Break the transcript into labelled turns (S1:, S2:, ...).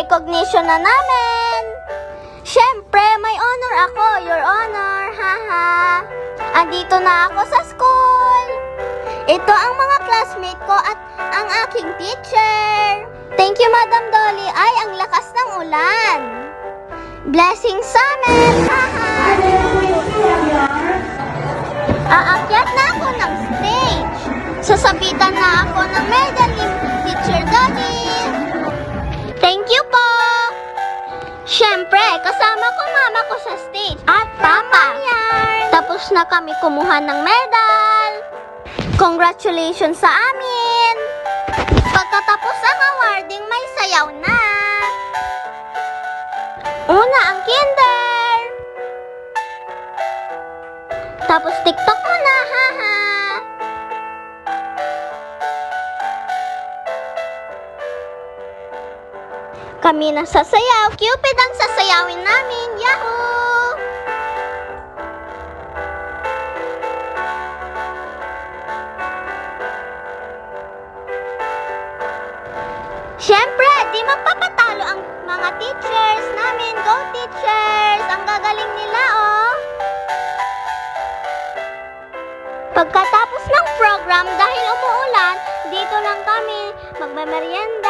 S1: recognition na namin. Siyempre, may honor ako, Your Honor, haha. Andito na ako sa school. Ito ang mga classmate ko at ang aking teacher. Thank you, Madam Dolly. Ay, ang lakas ng ulan. Blessings sa amin, haha. Aakyat na ako ng stage. Sasabitan na ako ng medal ni Teacher Dolly. Thank you po. Siyempre, kasama ko mama ko sa stage at papa. Tapos na kami kumuha ng medal. Congratulations sa amin. Pagkatapos ang awarding, may sayaw na. Una ang kinder. Tapos TikTok mo na, haha. Kami na sasayaw. Cupid ang sasayawin namin. Yahoo! Siyempre, di magpapatalo ang mga teachers namin. Go teachers! Ang gagaling nila, oh! Pagkatapos ng program, dahil umuulan, dito lang kami magmamerienda.